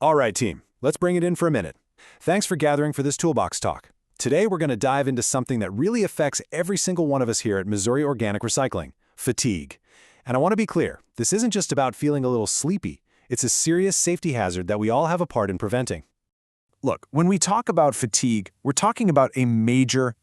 All right, team, let's bring it in for a minute. Thanks for gathering for this Toolbox Talk. Today, we're going to dive into something that really affects every single one of us here at Missouri Organic Recycling: fatigue. And I want to be clear, this isn't just about feeling a little sleepy. It's a serious safety hazard that we all have a part in preventing. Look, when we talk about fatigue, we're talking about a major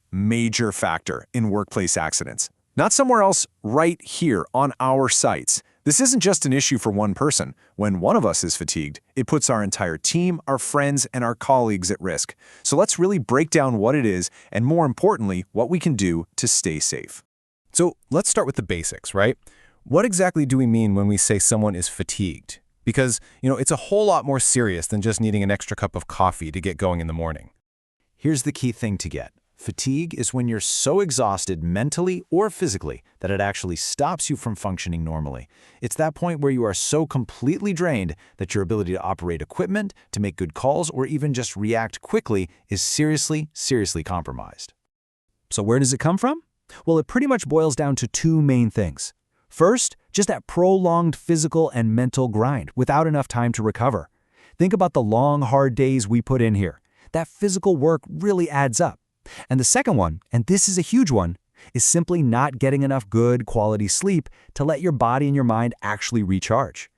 factor in workplace accidents. Not somewhere else, right here on our sites. This isn't just an issue for one person. When one of us is fatigued, it puts our entire team, our friends, and our colleagues at risk. So let's really break down what it is, and more importantly, what we can do to stay safe. So let's start with the basics, right? What exactly do we mean when we say someone is fatigued? Because, it's a whole lot more serious than just needing an extra cup of coffee to get going in the morning. Here's the key thing to get. Fatigue is when you're so exhausted mentally or physically that it actually stops you from functioning normally. It's that point where you are so completely drained that your ability to operate equipment, to make good calls, or even just react quickly is seriously compromised. So where does it come from? Well, it pretty much boils down to two main things. First, just that prolonged physical and mental grind without enough time to recover. Think about the long, hard days we put in here. That physical work really adds up. And the second one, and this is a huge one, is simply not getting enough good quality sleep to let your body and your mind actually recharge.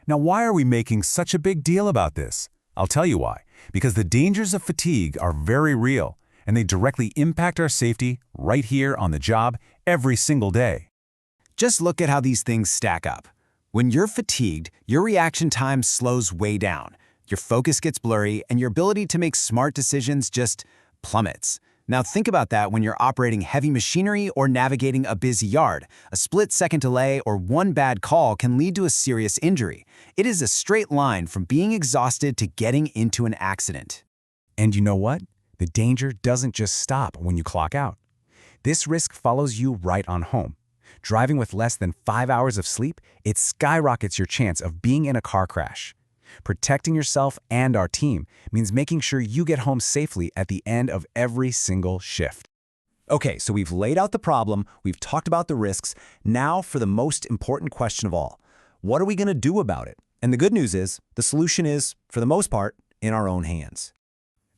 Now, why are we making such a big deal about this? I'll tell you why. Because the dangers of fatigue are very real, and they directly impact our safety right here on the job every single day. Just look at how these things stack up. When you're fatigued, your reaction time slows way down. Your focus gets blurry, and your ability to make smart decisions just plummets. Now think about that when you're operating heavy machinery or navigating a busy yard. A split-second delay or one bad call can lead to a serious injury. It is a straight line from being exhausted to getting into an accident. And you know what? The danger doesn't just stop when you clock out. This risk follows you right on home. Driving with less than 5 hours of sleep, it skyrockets your chance of being in a car crash. Protecting yourself and our team means making sure you get home safely at the end of every single shift. Okay, so we've laid out the problem, we've talked about the risks. Now for the most important question of all. What are we going to do about it? And the good news is, the solution is, for the most part, in our own hands.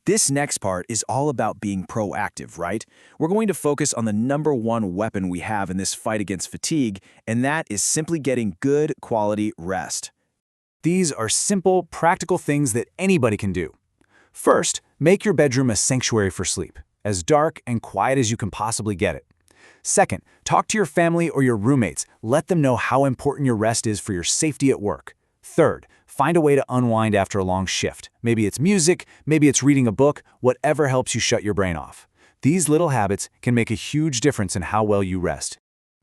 This next part is all about being proactive, right? We're going to focus on the number one weapon we have in this fight against fatigue, and that is simply getting good quality rest. These are simple, practical things that anybody can do. First, make your bedroom a sanctuary for sleep, as dark and quiet as you can possibly get it. Second, talk to your family or your roommates. Let them know how important your rest is for your safety at work. Third, find a way to unwind after a long shift. Maybe it's music, maybe it's reading a book, whatever helps you shut your brain off. These little habits can make a huge difference in how well you rest.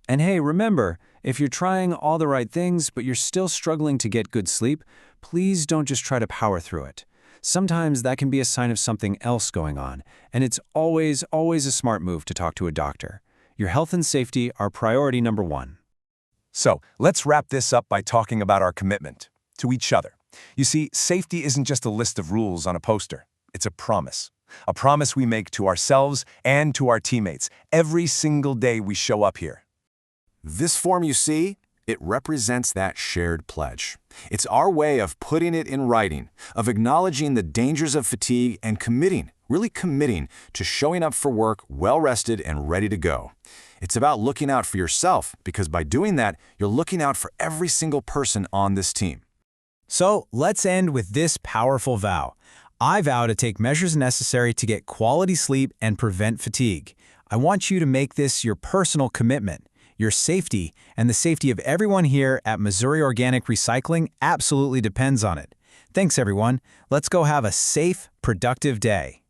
And hey, remember, if you're trying all the right things but you're still struggling to get good sleep, please don't just try to power through it. Sometimes that can be a sign of something else going on, and it's always a smart move to talk to a doctor. Your health and safety are priority number one. So, let's wrap this up by talking about our commitment to each other. You see, safety isn't just a list of rules on a poster. It's a promise. A promise we make to ourselves and to our teammates every single day we show up here. This form you see, it represents that shared pledge. It's our way of putting it in writing, of acknowledging the dangers of fatigue and really committing to showing up for work well-rested and ready to go. It's about looking out for yourself, because by doing that, you're looking out for every single person on this team. So let's end with this powerful vow. I vow to take measures necessary to get quality sleep and prevent fatigue. I want you to make this your personal commitment. Your safety and the safety of everyone here at Missouri Organic Recycling absolutely depends on it. Thanks, everyone. Let's go have a safe, productive day.